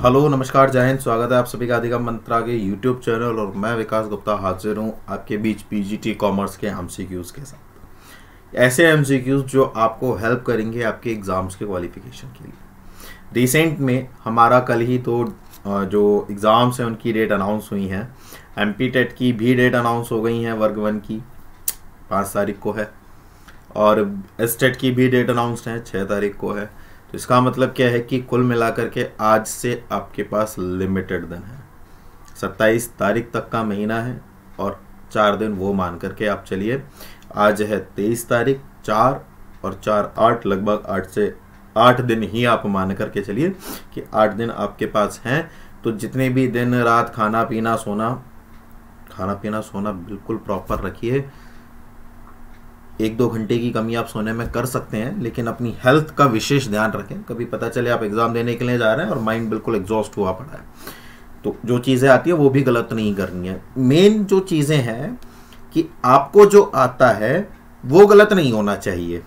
Hello नमस्कार जय हिंद। स्वागत है आप सभी का अधिगम मंत्रा के यूट्यूब चैनल और मैं विकास गुप्ता हाजिर हूँ आपके बीच पीजीटी कॉमर्स के एमसीक्यूज के साथ। ऐसे एमसीक्यूज जो आपको हेल्प करेंगे आपके एग्ज़ाम्स के क्वालिफिकेशन के लिए। रिसेंट में हमारा कल ही तो जो एग्ज़ाम्स हैं उनकी डेट अनाउंस हुई हैं। एमपी टेट की भी डेट अनाउंस हो गई हैं, वर्ग 1 की 5 तारीख को है और एसटेट की भी डेट अनाउंस्ड है 6 तारीख को है। तो इसका मतलब क्या है कि कुल मिलाकर के आज से आपके पास लिमिटेड दिन है, 27 तारीख तक का महीना है और 4 दिन वो मान करके आप चलिए। आज है 23 तारीख, 4 और 4 8, लगभग 8 से 8 दिन ही आप मान करके चलिए कि 8 दिन आपके पास हैं। तो जितने भी दिन रात खाना पीना सोना बिल्कुल प्रॉपर रखिए। 1-2 घंटे की कमी आप सोने में कर सकते हैं, लेकिन अपनी हेल्थ का विशेष ध्यान रखें। कभी पता चले आप एग्जाम देने के लिए जा रहे हैं और माइंड बिल्कुल एग्जॉस्ट हुआ पड़ा है, तो जो चीज़ें आती है वो भी गलत नहीं करनी है। मेन जो चीज़ें हैं कि आपको जो आता है वो गलत नहीं होना चाहिए।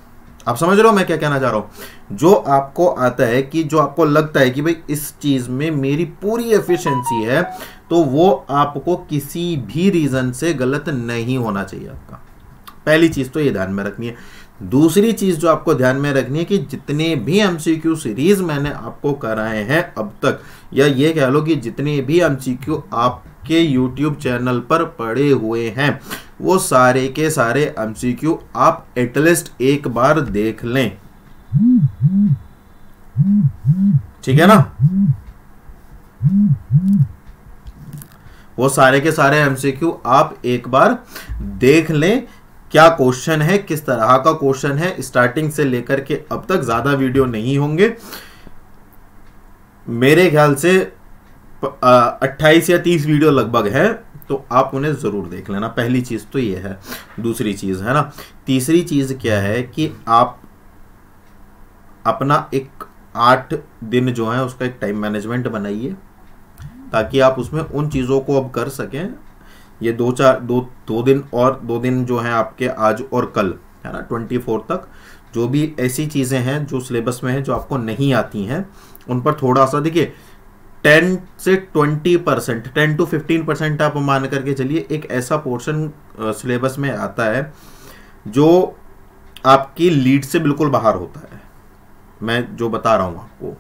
आप समझ रहे हो मैं क्या कहना चाह रहा हूँ? जो आपको आता है कि जो आपको लगता है कि भाई इस चीज़ में मेरी पूरी एफिशिएंसी है, तो वो आपको किसी भी रीज़न से गलत नहीं होना चाहिए आपका। पहली चीज़ तो ये ध्यान में रखनी है। दूसरी चीज़ जो आपको ध्यान में रखनी है कि जितने भी एमसीक्यू सीरीज मैंने आपको कराए हैं अब तक, या ये कह लो कि जितने भी एमसीक्यू आपके यूट्यूब चैनल पर पड़े हुए हैं, वो सारे के सारे एमसीक्यू आप एटलीस्ट एक बार देख लें। ठीक है ना? वो सारे के सारे एमसीक्यू आप एक बार देख लें। क्या क्वेश्चन है, किस तरह का क्वेश्चन है, स्टार्टिंग से लेकर के अब तक। ज्यादा वीडियो नहीं होंगे, मेरे ख्याल से 28 या 30 वीडियो लगभग है, तो आप उन्हें जरूर देख लेना। पहली चीज तो ये है। दूसरी चीज है ना, तीसरी चीज क्या है कि आप अपना एक 8 दिन जो है उसका एक टाइम मैनेजमेंट बनाइए, ताकि आप उसमें उन चीजों को अब कर सकें। ये दो दिन जो हैं आपके आज और कल, है ना, 24 तक, जो भी ऐसी चीज़ें हैं जो सिलेबस में हैं जो आपको नहीं आती हैं, उन पर थोड़ा सा देखिए 10 से 20%, 10 to 15% आप मान करके चलिए। एक ऐसा पोर्शन सिलेबस में आता है जो आपकी लीड से बिल्कुल बाहर होता है। मैं जो बता रहा हूँ आपको,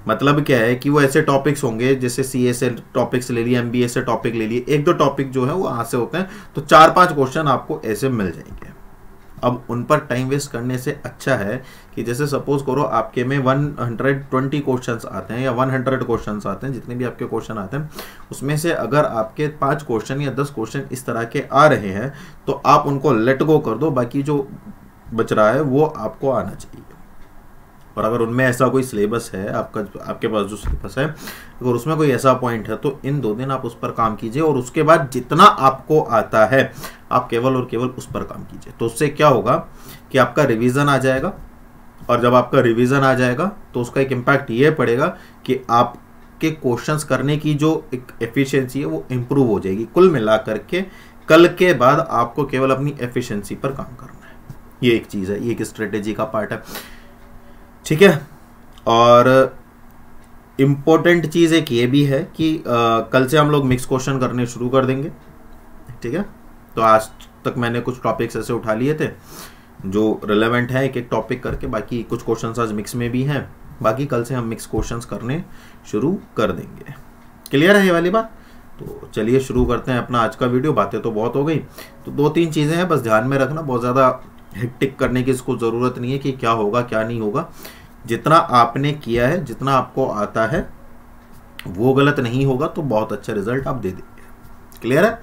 मतलब क्या है कि वो ऐसे टॉपिक्स होंगे, जैसे सीए से टॉपिक्स ले लिए, एमबीए से टॉपिक ले लिए, 1-2 टॉपिक जो है वो वहाँ से होते हैं, तो 4-5 क्वेश्चन आपको ऐसे मिल जाएंगे। अब उन पर टाइम वेस्ट करने से अच्छा है कि जैसे सपोज करो आपके में 120 क्वेश्चंस आते हैं या 100 क्वेश्चंस आते हैं, जितने भी आपके क्वेश्चन आते हैं, उसमें से अगर आपके 5 क्वेश्चन या 10 क्वेश्चन इस तरह के आ रहे हैं, तो आप उनको लेट गो कर दो। बाकी जो बच रहा है वो आपको आना चाहिए। और अगर उनमें ऐसा कोई सिलेबस है आपके पास जो सिलेबस है, अगर उसमें कोई ऐसा पॉइंट है, तो इन 2 दिन आप उस पर काम कीजिए और उसके बाद जितना आपको आता है आप केवल और केवल उस पर काम कीजिए। तो उससे क्या होगा कि आपका रिवीजन आ जाएगा, और जब आपका रिवीजन आ जाएगा तो उसका एक इम्पैक्ट ये पड़ेगा कि आपके क्वेश्चंस करने की जो एक एफिशिएंसी है वो इम्प्रूव हो जाएगी। कुल मिलाकर के कल के बाद आपको केवल अपनी एफिशिएंसी पर काम करना है। ये एक चीज़ है, ये एक स्ट्रेटेजी का पार्ट है। ठीक है। और इम्पोर्टेंट चीज़ एक ये भी है कि कल से हम लोग मिक्स क्वेश्चन करने शुरू कर देंगे। ठीक है। तो आज तक मैंने कुछ टॉपिक्स ऐसे उठा लिए थे जो रिलेवेंट है, एक एक टॉपिक करके। बाकी कुछ क्वेश्चंस आज मिक्स में भी हैं, बाकी कल से हम मिक्स क्वेश्चंस करने शुरू कर देंगे। क्लियर है ये वाली बात? तो चलिए शुरू करते हैं अपना आज का वीडियो। बातें तो बहुत हो गई, तो 2-3 चीज़ें हैं, बस ध्यान में रखना। बहुत ज़्यादा हेक्टिक करने की इसको ज़रूरत नहीं है कि क्या होगा क्या नहीं होगा। जितना आपने किया है, जितना आपको आता है, वो गलत नहीं होगा, तो बहुत अच्छा रिजल्ट आप दे देंगे। क्लियर है?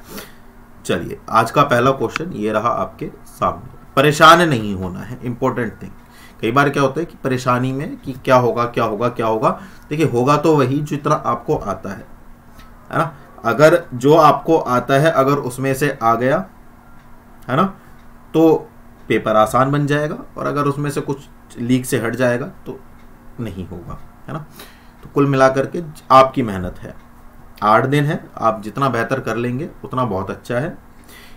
चलिए, आज का पहला क्वेश्चन ये रहा आपके सामने। परेशान नहीं होना है, इंपॉर्टेंट थिंग। कई बार क्या होता है कि परेशानी में कि क्या होगा क्या होगा क्या होगा। देखिए, होगा तो वही जितना आपको आता है ना। अगर जो आपको आता है अगर उसमें से आ गया, है ना, तो पेपर आसान बन जाएगा, और अगर उसमें से कुछ लीक से हट जाएगा तो नहीं होगा, है ना। तो कुल मिलाकर के आपकी मेहनत है, 8 दिन है, आप जितना बेहतर कर लेंगे उतना बहुत अच्छा है।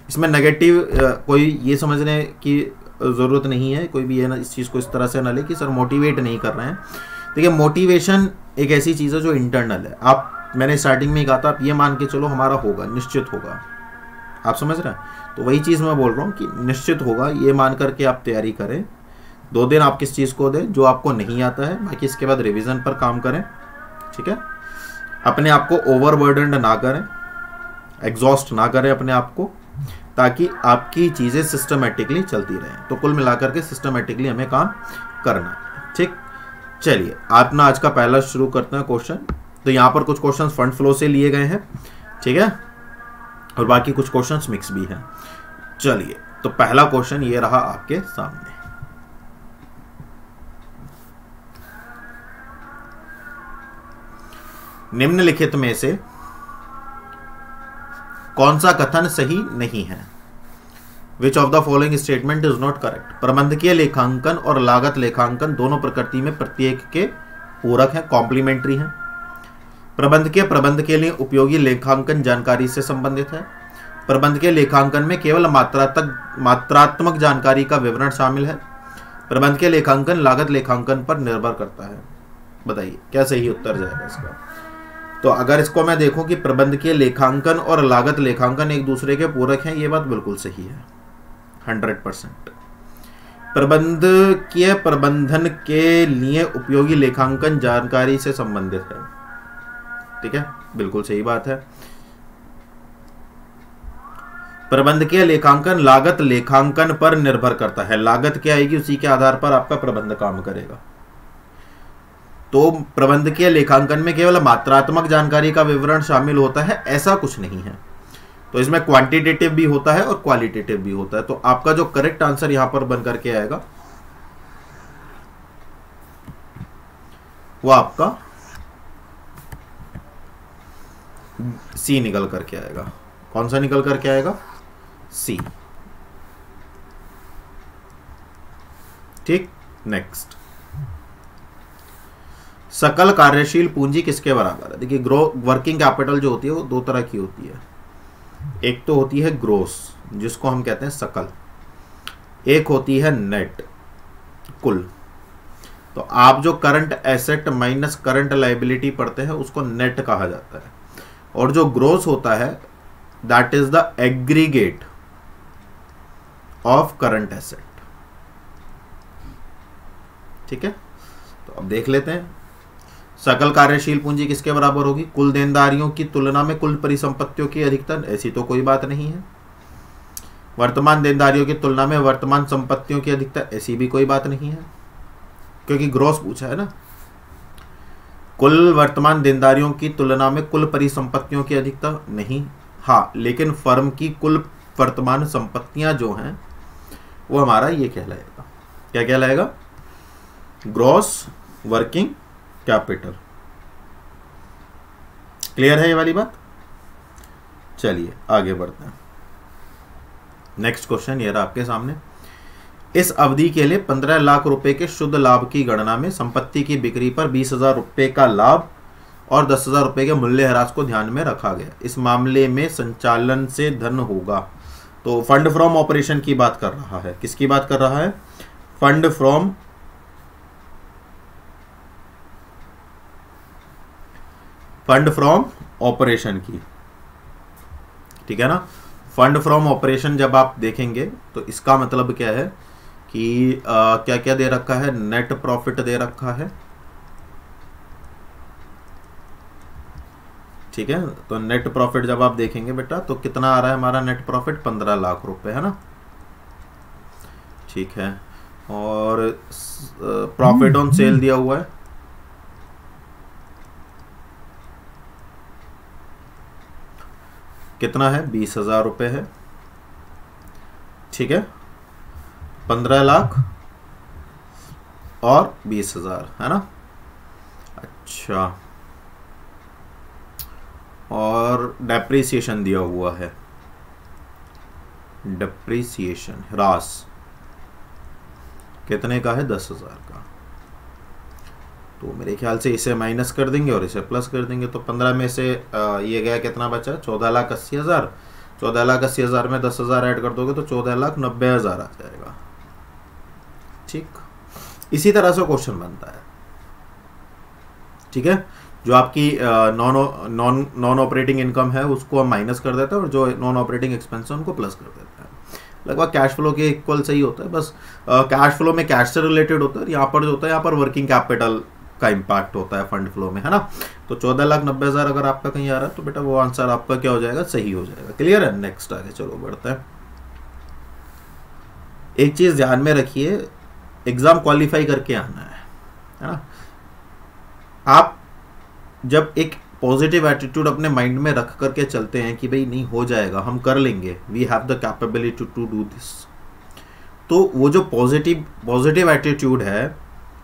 इसमें नेगेटिव कोई ये समझने की ज़रूरत नहीं है, कोई भी ये ना इस चीज़ को इस तरह से ना ले कि सर मोटिवेट नहीं कर रहे हैं। देखिए, मोटिवेशन एक ऐसी चीज़ है जो इंटरनल है। आप, मैंने स्टार्टिंग में ही कहा था, आप ये मान के चलो हमारा होगा, निश्चित होगा। आप समझ रहे हैं? तो वही चीज़ मैं बोल रहा हूँ कि निश्चित होगा, ये मान करके आप तैयारी करें। 2 दिन आप किस चीज़ को दें? जो आपको नहीं आता है। बाकी इसके बाद रिवीजन पर काम करें, ठीक है? अपने आप को ओवरबर्डन्ड ना करें, एग्जॉस्ट ना करें अपने आप को, ताकि आपकी चीज़ें सिस्टमेटिकली चलती रहें। तो कुल मिलाकर के सिस्टमेटिकली हमें काम करना है, ठीक? चलिए अपना आज का पहला शुरू करते हैं क्वेश्चन। तो यहाँ पर कुछ क्वेश्चन फंड फ्लो से लिए गए हैं, ठीक है, और बाकी कुछ क्वेश्चंस मिक्स भी हैं। चलिए, तो पहला क्वेश्चन ये रहा आपके सामने। निम्नलिखित में से कौन सा कथन सही नहीं है? Which of the following statement is not correct? प्रबंधकीय लेखांकन और लागत लेखांकन दोनों प्रकृति में प्रत्येक के पूरक हैं, कॉम्प्लीमेंट्री हैं। प्रबंधकीय प्रबंध के लिए उपयोगी लेखांकन जानकारी से संबंधित है। प्रबंधकीय लेखांकन में केवल मात्रात्मक जानकारी का विवरण शामिल है। प्रबंधकीय लेखांकन लागत लेखांकन पर निर्भर करता है। बताइए क्या सही उत्तर जाएगा इसका? तो अगर इसको मैं देखूं कि प्रबंधकीय लेखांकन और लागत लेखांकन एक दूसरे के पूरक हैं, ये बात बिल्कुल सही है, 100%। प्रबंधकीय प्रबंधन के लिए उपयोगी लेखांकन जानकारी से संबंधित है, ठीक है, बिल्कुल सही बात है। प्रबंधकीय लेखांकन लागत लेखांकन पर निर्भर करता है। लागत क्या आएगी, उसी के आधार पर आपका प्रबंध काम करेगा। तो प्रबंधकीय लेखांकन में केवल मात्रात्मक जानकारी का विवरण शामिल होता है, ऐसा कुछ नहीं है। तो इसमें क्वांटिटेटिव भी होता है और क्वालिटेटिव भी होता है। तो आपका जो करेक्ट आंसर यहां पर बन करके आएगा वो आपका सी निकल करके आएगा। कौन सा निकल करके आएगा? सी। ठीक, नेक्स्ट। सकल कार्यशील पूंजी किसके बराबर है? देखिए, वर्किंग कैपिटल जो होती है वो 2 तरह की होती है। एक तो होती है ग्रोस, जिसको हम कहते हैं सकल। एक होती है नेट, कुल। तो आप जो current asset minus current liability पढ़ते हैं उसको नेट कहा जाता है। और जो ग्रोस होता है that is the aggregate of current asset. ठीक है, तो अब देख लेते हैं सकल कार्यशील पूंजी किसके बराबर होगी? कुल देनदारियों की तुलना में कुल परिसंपत्तियों की अधिकता। ऐसी तो कोई बात नहीं है। वर्तमान देनदारियों की तुलना में वर्तमान संपत्तियों की अधिकता। ऐसी भी कोई बात नहीं है, क्योंकि ग्रॉस पूछा है ना। कुल वर्तमान देनदारियों की तुलना में कुल परिसंपत्तियों की अधिकता नहीं। हाँ, लेकिन फर्म की कुल वर्तमान संपत्तियां जो हैं वो हमारा ये कहलाएगा, क्या कहलाएगा? Gross working capital. क्लियर है ये वाली बात? चलिए आगे बढ़ते हैं। नेक्स्ट क्वेश्चन ये रहा आपके सामने। इस अवधि के लिए 15 लाख रुपए के शुद्ध लाभ की गणना में संपत्ति की बिक्री पर 20,000 रुपए का लाभ और 10,000 रुपए के मूल्यह्रास को ध्यान में रखा गया। इस मामले में संचालन से धन होगा। तो फंड फ्रॉम ऑपरेशन की बात कर रहा है। किसकी बात कर रहा है? फंड फ्रॉम ऑपरेशन की। ठीक है ना। फंड फ्रॉम ऑपरेशन जब आप देखेंगे तो इसका मतलब क्या है कि क्या क्या दे रखा है? नेट प्रॉफिट दे रखा है। ठीक है, तो नेट प्रॉफिट जब आप देखेंगे बेटा तो कितना आ रहा है हमारा नेट प्रॉफिट? 15 लाख रुपए, है ना। ठीक है, और प्रॉफिट ऑन सेल दिया हुआ है कितना है? 20,000 रुपए है। ठीक है, 15 लाख और 20,000, है ना। अच्छा, और डेप्रीसिएशन दिया हुआ है। डेप्रीसिएशन ह्रास कितने का है? 10,000 का। तो मेरे ख्याल से इसे माइनस कर देंगे और इसे प्लस कर देंगे। तो 15 में से ये गया, कितना बचा? 14,80,000। 14,80,000 में 10,000 ऐड कर दोगे तो 14,90,000 आ जाएगा। ठीक, इसी तरह से क्वेश्चन बनता है। ठीक है। जो आपकी नॉन ऑपरेटिंग इनकम है उसको हम माइनस कर देते हैं और जो नॉन ऑपरेटिंग एक्सपेंस है उनको प्लस कर देते हैं। लगभग कैश फ्लो के इक्वल सही होता है, बस कैश फ्लो में कैश से रिलेटेड होता है, यहाँ पर जो होता है यहाँ पर वर्किंग कैपिटल का इम्पैक्ट होता है फंड फ्लो में, है ना। तो 14,90,000 अगर आपका कहीं आ रहा है तो बेटा वो आंसर आपका क्या हो जाएगा, सही हो जाएगा। क्लियर है। नेक्स्ट आगे चलो बढ़ते हैं। एक चीज ध्यान में रखिए, एग्जाम क्वालिफाई करके आना है ना। आप जब एक पॉजिटिव एटीट्यूड अपने माइंड में रख करके चलते हैं कि भाई नहीं हो जाएगा, हम कर लेंगे, we have the capability to do this, तो वो जो पॉजिटिव एटीट्यूड है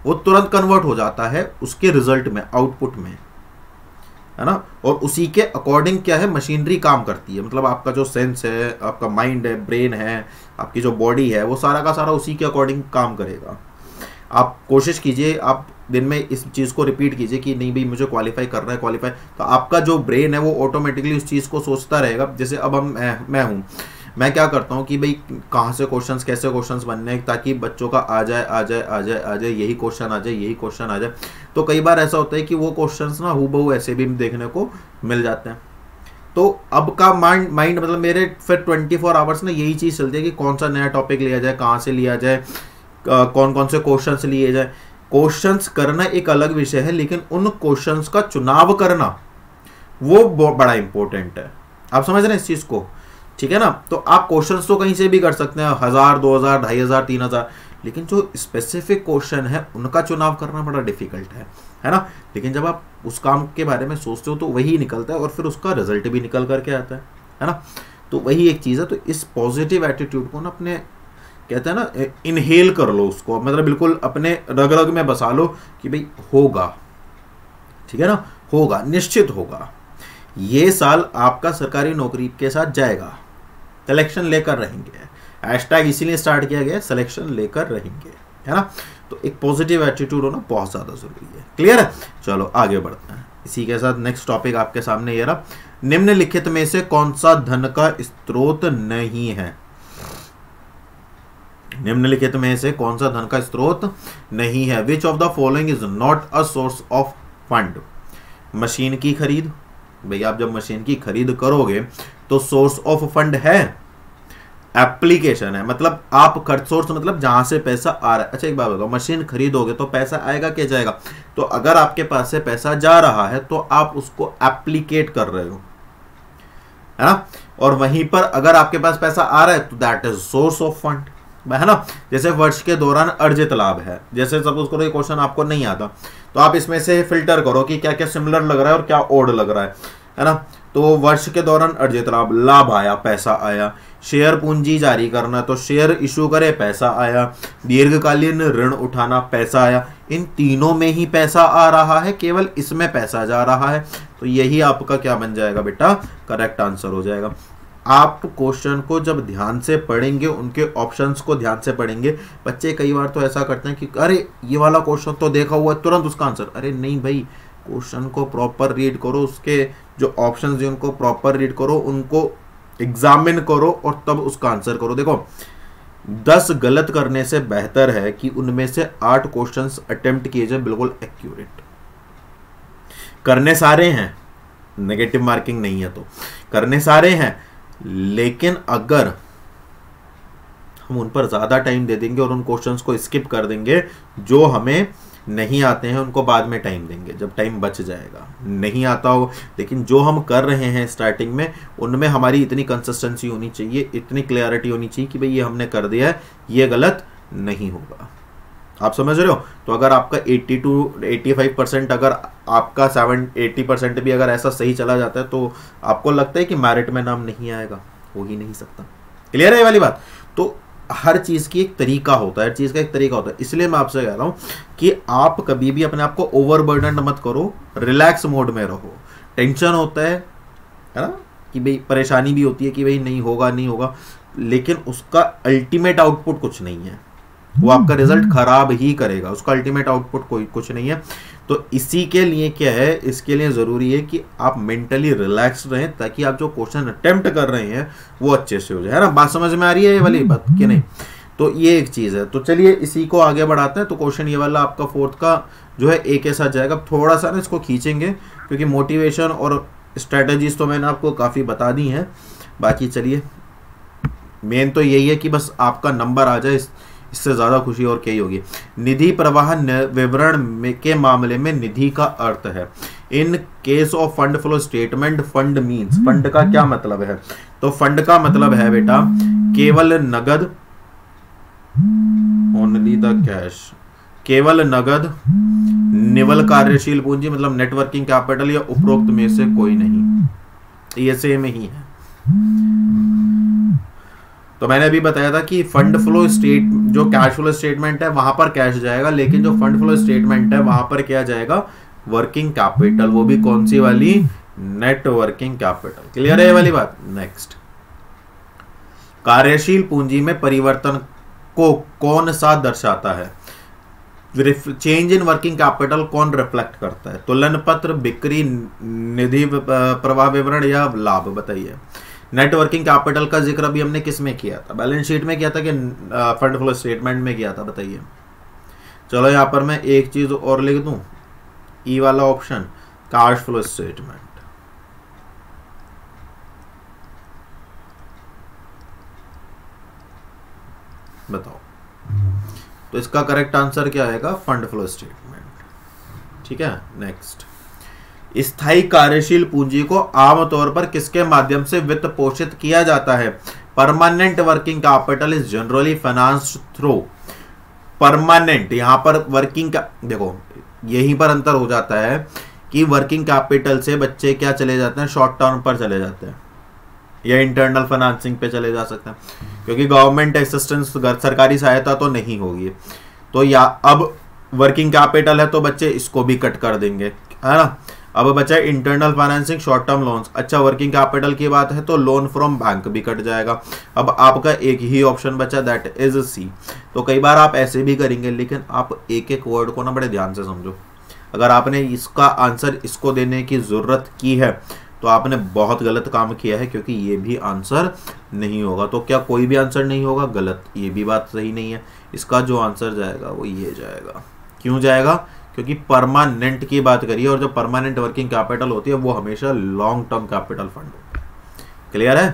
वो तुरंत कन्वर्ट हो जाता है उसके रिजल्ट में, आउटपुट में, है ना। और उसी के अकॉर्डिंग क्या है, मशीनरी काम करती है। मतलब आपका जो सेंस है, आपका माइंड है, ब्रेन है, आपकी जो बॉडी है, वो सारा का सारा उसी के अकॉर्डिंग काम करेगा। आप कोशिश कीजिए, आप दिन में इस चीज़ को रिपीट कीजिए कि नहीं भाई मुझे क्वालिफाई करना है, क्वालिफाई, तो आपका जो ब्रेन है वो ऑटोमेटिकली उस चीज़ को सोचता रहेगा। जैसे अब मैं हूँ, मैं क्या करता हूँ कि भाई कहाँ से क्वेश्चंस, कैसे क्वेश्चंस बनने हैं ताकि बच्चों का आ जाए, यही क्वेश्चन आ जाए। तो कई बार ऐसा होता है कि वो क्वेश्चंस ना हूबहू ऐसे भी देखने को मिल जाते हैं। तो अब का माइंड मतलब मेरे फिर 24 आवर्स ना यही चीज़ चलती है कि कौन सा नया टॉपिक लिया जाए, कहाँ से लिया जाए, कौन कौन से क्वेश्चंस लिए जाए। क्वेश्चंस करना एक अलग विषय है, लेकिन उन क्वेश्चंस का चुनाव करना वो बड़ा इंपॉर्टेंट है। आप समझ रहे हैं इस चीज को, ठीक है ना। तो आप क्वेश्चंस तो कहीं से भी कर सकते हैं, 1000, 2000, 2500, 3000, लेकिन जो स्पेसिफिक क्वेश्चन है उनका चुनाव करना बड़ा डिफिकल्ट है ना। लेकिन जब आप उस काम के बारे में सोचते हो तो वही निकलता है और फिर उसका रिजल्ट भी निकल करके आता है ना। तो वही एक चीज़ है। तो इस पॉजिटिव एटीट्यूड को ना अपने, कहते हैं ना, इनहेल कर लो उसको, मतलब बिल्कुल अपने रग रग में बसा लो कि भाई होगा, ठीक है ना, होगा, निश्चित होगा। ये साल आपका सरकारी नौकरी के साथ जाएगा, सिलेक्शन लेकर रहेंगे। हैशटैग इसीलिए स्टार्ट किया गया, सिलेक्शन लेकर रहेंगे, है ना। तो एक पॉजिटिव एटीट्यूड होना बहुत ज़्यादा जरूरी है। क्लियर है। चलो आगे बढ़ते हैं। इसी के साथ नेक्स्ट टॉपिक आपके सामने ये रहा, निम्नलिखित में से कौन सा धन का स्रोत नहीं है। निम्नलिखित में से कौन सा धन का स्रोत नहीं है। Which of the following is not a source of fund. Machine की खरीद, भैया आप जब मशीन की खरीद करोगे तो सोर्स ऑफ फंड है, एप्लीकेशन है, मतलब आप खर्च, सोर्स मतलब जहां से पैसा आ रहा है। अच्छा एक बात बताओ, मशीन खरीदोगे तो पैसा आएगा क्या जाएगा। तो अगर आपके पास से पैसा जा रहा है तो आप उसको एप्लीकेट कर रहे हो, है ना। और वहीं पर अगर आपके पास पैसा आ रहा है तो that is source of fund, है ना। जैसे वर्ष के दौरान अर्जित लाभ है, जैसे सपोज करो ये क्वेश्चन आपको नहीं आता तो आप इसमें से फिल्टर करो कि क्या क्या सिमिलर लग रहा है और क्या ओड लग रहा है ना। तो वर्ष के दौरान अर्जित लाभ आया, पैसा आया। शेयर पूंजी जारी करना, तो शेयर इशू करे, पैसा आया। दीर्घकालीन ऋण उठाना, पैसा आया। इन तीनों में ही पैसा आ रहा है, केवल इसमें पैसा जा रहा है। तो यही आपका क्या बन जाएगा बेटा, करेक्ट आंसर हो जाएगा। आप क्वेश्चन को जब ध्यान से पढ़ेंगे, उनके ऑप्शंस को ध्यान से पढ़ेंगे। बच्चे कई बार तो ऐसा करते हैं कि अरे ये वाला क्वेश्चन तो देखा हुआ है, तुरंत उसका आंसर। अरे नहीं भाई, क्वेश्चन को प्रॉपर रीड करो, उसके जो ऑप्शंस हैं उनको प्रॉपर रीड करो, उनको एग्जामिन करो और तब उसका आंसर करो। देखो 10 गलत करने से बेहतर है कि उनमें से 8 क्वेश्चंस अटेम्प्ट किए जाए बिल्कुल एक्यूरेट। करने सारे हैं, नेगेटिव मार्किंग नहीं है तो करने सारे हैं, लेकिन अगर हम उन पर ज्यादा टाइम दे देंगे और उन क्वेश्चंस को स्किप कर देंगे जो हमें नहीं आते हैं, उनको बाद में टाइम देंगे जब टाइम बच जाएगा। नहीं आता हो, लेकिन जो हम कर रहे हैं स्टार्टिंग में, उनमें हमारी इतनी कंसिस्टेंसी होनी चाहिए, इतनी क्लैरिटी होनी चाहिए कि भाई ये हमने कर दिया है, ये गलत नहीं होगा। आप समझ रहे हो। तो अगर आपका 80 to 85%, अगर आपका 80% भी अगर ऐसा सही चला जाता है तो आपको लगता है कि मेरिट में नाम नहीं आएगा, हो ही नहीं सकता। क्लियर है ये वाली बात। तो हर चीज की एक तरीका होता है, हर चीज का एक तरीका होता है। इसलिए मैं आपसे कह रहा हूं कि आप कभी भी अपने आप को ओवरबर्डन मत करो, रिलैक्स मोड में रहो। टेंशन होता है ना, कि भाई परेशानी भी होती है कि भाई नहीं होगा नहीं होगा, लेकिन उसका अल्टीमेट आउटपुट कुछ नहीं है, वो आपका रिजल्ट खराब ही करेगा, उसका अल्टीमेट आउटपुट कोई कुछ नहीं है। तो इसी के लिए क्या है, इसके लिए जरूरी है कि आप मेंटली रिलैक्स रहें, ताकि आप जो क्वेश्चन अटेम्प्ट कर रहे हैं वो अच्छे से हो जाए, है ना। बात समझ में आ रही है ये वाली बात कि नहीं। तो ये एक चीज़ है। तो चलिए इसी को आगे बढ़ाते हैं। तो क्वेश्चन ये वाला आपका फोर्थ का जो है ए के साथ जाएगा। थोड़ा सा ना इसको खींचेंगे क्योंकि मोटिवेशन और स्ट्रेटजीज तो मैंने आपको काफ़ी बता दी हैं। बाकी चलिए मेन तो यही है कि बस आपका नंबर आ जाए, इससे ज़्यादा खुशी और क्या ही होगी। निधि प्रवाह विवरण के मामले में निधि का अर्थ है। In case of fund flow statement, fund means, fund का क्या मतलब है? तो फंड का मतलब है बेटा केवल नगद, ओनली द कैश, केवल नगद, निवल कार्यशील पूंजी मतलब नेटवर्किंग कैपिटल या उपरोक्त में से कोई नहीं। ये सेम ही है। तो मैंने अभी बताया था कि फंड फ्लो स्टेट, जो कैश फ्लो स्टेटमेंट है वहां पर कैश जाएगा, लेकिन जो फंड फ्लो स्टेटमेंट है वहां पर क्या जाएगा? Working capital. वो भी कौन सी वाली? Net working capital. क्लियर है ये वाली बात? नेक्स्ट, कार्यशील पूंजी में परिवर्तन को कौन सा दर्शाता है? चेंज इन वर्किंग कैपिटल कौन रिफ्लेक्ट करता है? तुलन पत्र, बिक्री, निधि प्रवाह विवरण या लाभ? बताइए। नेट वर्किंग कैपिटल का जिक्र अभी हमने किस में किया था? बैलेंस शीट में किया था कि फंड फ्लो स्टेटमेंट में किया था? बताइए। चलो यहां पर मैं एक चीज और लिख दूं, ई वाला ऑप्शन, कैश फ्लो स्टेटमेंट। बताओ तो इसका करेक्ट आंसर क्या आएगा? Fund flow statement. ठीक है। नेक्स्ट, स्थायी कार्यशील पूंजी को आमतौर पर किसके माध्यम से वित्त पोषित किया जाता है? Permanent working capital is generally financed through. Permanent, यहां पर वर्किंग का देखो यहीं पर अंतर हो जाता है कि वर्किंग कैपिटल से बच्चे क्या चले जाते हैं? शॉर्ट टर्म पर चले जाते हैं या इंटरनल फाइनेंसिंग पे चले जा सकते हैं, क्योंकि गवर्नमेंट असिस्टेंस, सरकारी सहायता तो नहीं होगी। तो या अब वर्किंग कैपिटल है तो बच्चे इसको भी कट कर देंगे, है ना। अब बचा internal financing, short term loans. अच्छा, वर्किंग कैपिटल की बात है तो लोन फ्रॉम बैंक भी कट जाएगा। अब आपका एक ही ऑप्शन बचा, दैट इज सी। तो कई बार आप ऐसे भी करेंगे, लेकिन आप एक एक वर्ड को ना बड़े ध्यान से समझो। अगर आपने इसका आंसर इसको देने की जरूरत की है तो आपने बहुत गलत काम किया है, क्योंकि ये भी आंसर नहीं होगा। तो क्या कोई भी आंसर नहीं होगा? गलत, ये भी बात सही नहीं है। इसका जो आंसर जाएगा वो ये जाएगा। क्यों जाएगा? क्योंकि परमानेंट की बात करिए, और जो परमानेंट वर्किंग कैपिटल होती है वो हमेशा लॉन्ग टर्म कैपिटल फंड होता है। क्लियर है?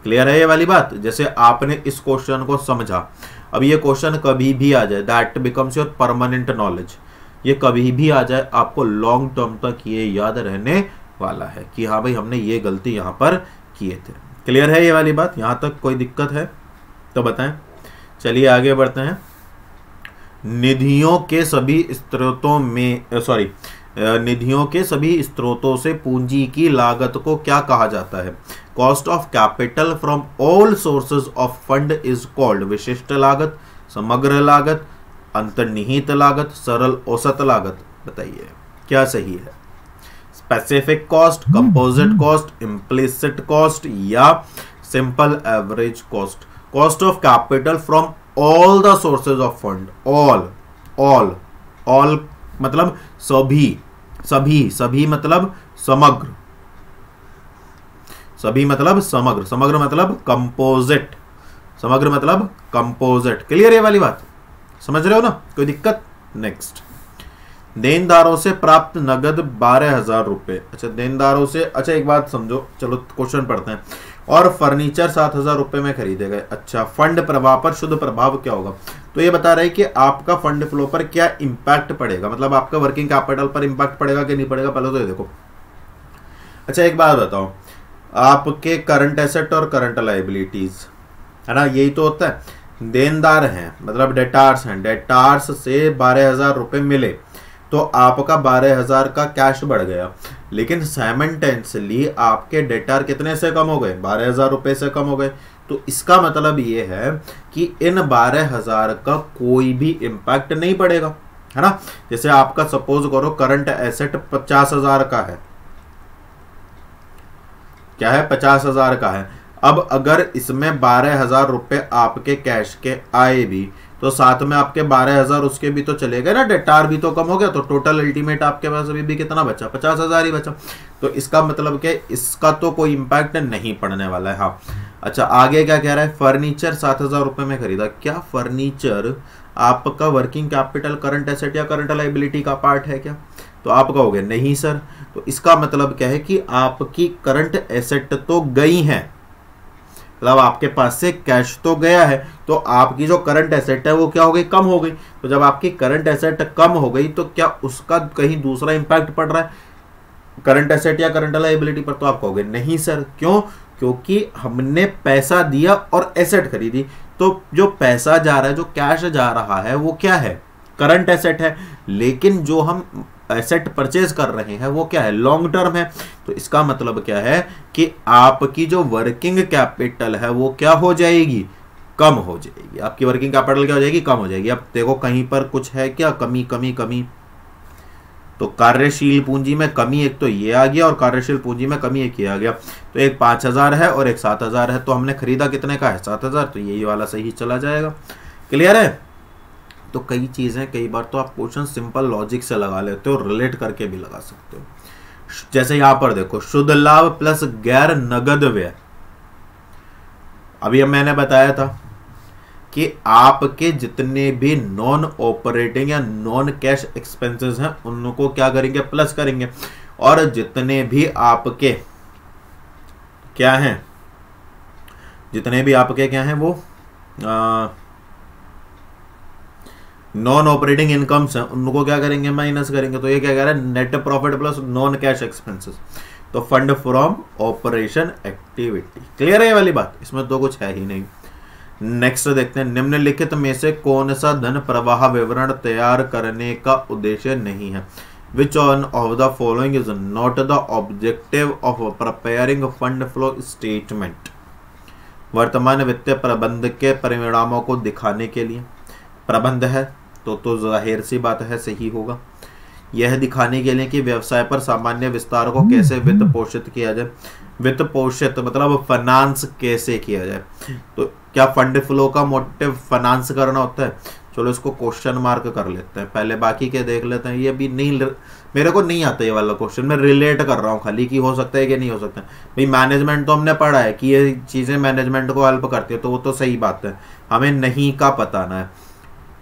क्लियर है ये वाली बात? जैसे आपने इस क्वेश्चन को समझा, अब ये क्वेश्चन कभी भी आ जाए, that becomes your permanent knowledge. ये कभी भी आ जाए, आपको लॉन्ग टर्म तक ये याद रहने वाला है कि हाँ भाई हमने ये गलती यहाँ पर किए थे। क्लियर है ये वाली बात? यहाँ तक कोई दिक्कत है तो बताएं। चलिए आगे बढ़ते हैं। निधियों के सभी स्रोतों में निधियों के सभी स्रोतों से पूंजी की लागत को क्या कहा जाता है? Cost of capital from all sources of fund is called विशिष्ट लागत, समग्र लागत, अंतर्निहित लागत, सरल औसत लागत। बताइए क्या सही है? Specific cost, composite cost, implicit cost या simple average cost? Cost of capital from all the sources of fund. All मतलब सभी, सभी मतलब समग्र, सभी मतलब समग्र, समग्र मतलब कंपोजिट, समग्र मतलब कंपोजिट। क्लियर है वाली बात? समझ रहे हो ना? कोई दिक्कत? नेक्स्ट, देनदारों से प्राप्त नगद 12,000 रुपए। अच्छा, देनदारों से, अच्छा एक बात समझो, चलो क्वेश्चन पढ़ते हैं। और फर्नीचर 7,000 रुपए में खरीदे गए। अच्छा, फंड प्रवाह पर शुद्ध प्रभाव क्या होगा? तो ये बता रहे हैं कि आपका फंड फ्लो पर क्या इंपैक्ट पड़ेगा, मतलब आपका वर्किंग कैपिटल पर इंपैक्ट पड़ेगा कि नहीं पड़ेगा, पहले तो ये देखो। अच्छा एक बात बताओ, आपके करंट एसेट और करंट लाइबिलिटीज, है ना, यही तो होता है। देनदार हैं मतलब डेटार्स हैं, डेटार्स से 12,000 रुपए मिले तो आपका 12,000 का कैश बढ़ गया, लेकिन साइमल्टेनियसली आपके डेटार कितने से कम हो गए? 12,000 रुपए से कम हो गए। तो इसका मतलब ये है कि इन 12,000 का कोई भी इंपैक्ट नहीं पड़ेगा, है ना। जैसे आपका सपोज करो करंट एसेट 50,000 का है, क्या है? 50,000 का है। अब अगर इसमें 12,000 रुपए आपके कैश के आए भी तो साथ में आपके 12,000 उसके भी तो चले गए ना, डेटार भी तो कम हो गया, तो टोटल अल्टीमेट आपके पास अभी भी कितना बचा? 50,000 ही बचा। तो इसका मतलब कि इसका तो कोई इंपैक्ट नहीं पड़ने वाला है। हाँ, अच्छा आगे क्या कह रहा है, फर्नीचर 7,000 रुपये में खरीदा। क्या फर्नीचर आपका वर्किंग कैपिटल, करंट एसेट या करंट लायबिलिटी का पार्ट है क्या? तो आप कहोगे नहीं सर। तो इसका मतलब क्या है कि आपकी करंट एसेट तो गई है, मतलब आपके पास से कैश तो गया है, तो आपकी जो करंट एसेट है वो क्या हो गई, कम हो गई। तो जब आपकी करंट एसेट कम हो गई तो क्या उसका कहीं दूसरा इंपैक्ट पड़ रहा है करंट एसेट या करंट लायबिलिटी पर? तो आप कहोगे नहीं सर। क्यों? क्योंकि हमने पैसा दिया और एसेट खरीदी, तो जो पैसा जा रहा है, जो कैश जा रहा है, वो क्या है, करंट एसेट है। लेकिन जो हम एसेट परचेज कर रहे हैं वो क्या है, लॉन्ग टर्म है। तो इसका मतलब क्या है कि आपकी जो वर्किंग कैपिटल है वो क्या हो जाएगी, कम हो जाएगी। आपकी वर्किंग कैपिटल क्या हो जाएगी, कम हो जाएगी। अब देखो कहीं पर कुछ है क्या, कमी कमी कमी। तो कार्यशील पूंजी में कमी एक तो ये आ गया और कार्यशील पूंजी में कमी एक ये आ गया। तो एक 5,000 है और एक 7,000 है। तो हमने खरीदा कितने का है, 7,000। तो यही वाला सही चला जाएगा। क्लियर है? तो कई चीजें कई बार तो आप क्वेश्चन सिंपल लॉजिक से लगा लेते हो, रिलेट करके भी लगा सकते हो। जैसे यहां पर देखो, शुद्ध लाभ प्लस गैर नगद व्यय। अभी मैंने बताया था कि आपके जितने भी नॉन ऑपरेटिंग या नॉन कैश एक्सपेंसेस हैं उनको क्या करेंगे, प्लस करेंगे। और जितने भी आपके क्या हैं, जितने भी आपके क्या हैं वो नॉन ऑपरेटिंग इनकम्स हैं उनको क्या करेंगे, माइनस करेंगे। तो ये क्या कह रहा है, net profit plus non cash expenses. तो fund from operation activity. Clear है ये वाली बात? इसमें तो कुछ है ही नहीं। नेक्स्ट देखते हैं, निम्नलिखित में से कौन सा धन प्रवाह विवरण तैयार करने का उद्देश्य नहीं है? Which one of the following is not the objective of preparing fund flow statement? वर्तमान वित्तीय प्रबंध के परिणामों को दिखाने के लिए प्रबंध है तो जाहिर सी बात है सही होगा। यह दिखाने के लिए कि व्यवसाय पर सामान्य विस्तार को कैसे वित्त पोषित किया जाए। वित्त पोषित मतलब फाइनेंस कैसे किया जाए। तो क्या फंड फ्लो का मोटिव फाइनेंस करना होता है? चलो इसको क्वेश्चन मार्क कर लेते हैं, पहले बाकी के देख लेते हैं। ये भी नहीं, मेरे को नहीं आता ये वाला क्वेश्चन, मैं रिलेट कर रहा हूँ खाली कि हो सकता है कि नहीं हो सकता। भाई मैनेजमेंट तो हमने पढ़ा है कि ये चीजें मैनेजमेंट को हेल्प करती है, तो वो तो सही बात है, हमें नहीं का बताना है।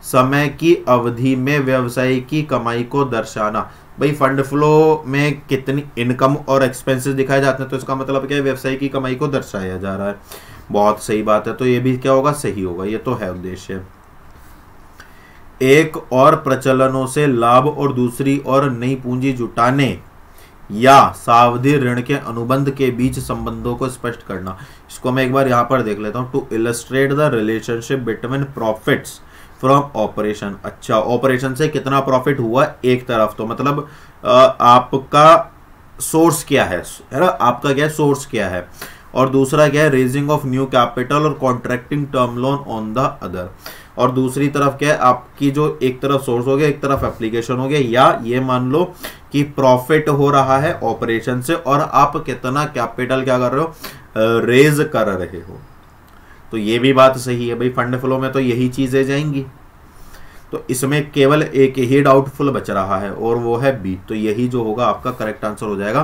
समय की अवधि में व्यवसाय की कमाई को दर्शाना। भाई फंड फ्लो में कितनी इनकम और एक्सपेंसेस दिखाए जाते हैं, तो इसका मतलब क्या है, व्यवसाय की कमाई को दर्शाया जा रहा है। बहुत सही बात है। तो ये भी क्या होगा, सही होगा, ये तो है उद्देश्य। एक और प्रचलनों से लाभ और दूसरी और नई पूंजी जुटाने या सावधि ऋण के अनुबंध के बीच संबंधों को स्पष्ट करना। इसको मैं एक बार यहां पर देख लेता हूं। To illustrate the relationship between profits from operation. अच्छा, ऑपरेशन से कितना प्रॉफिट हुआ एक तरफ, तो मतलब आपका सोर्स क्या है ना, आपका क्या सोर्स क्या है, और दूसरा क्या है, रेजिंग ऑफ न्यू कैपिटल और contracting term loan on the other. और दूसरी तरफ क्या है, आपकी जो एक तरफ सोर्स हो गया, एक तरफ एप्लीकेशन हो गया, या ये मान लो कि प्रॉफिट हो रहा है ऑपरेशन से और आप कितना कैपिटल क्या कर रहे हो, रेज कर रहे हो। तो ये भी बात सही है भाई, फंड फ्लो में तो यही चीजें जाएंगी। तो इसमें केवल एक ही डाउटफुल बच रहा है और वो है बी। तो यही जो होगा आपका करेक्ट आंसर हो जाएगा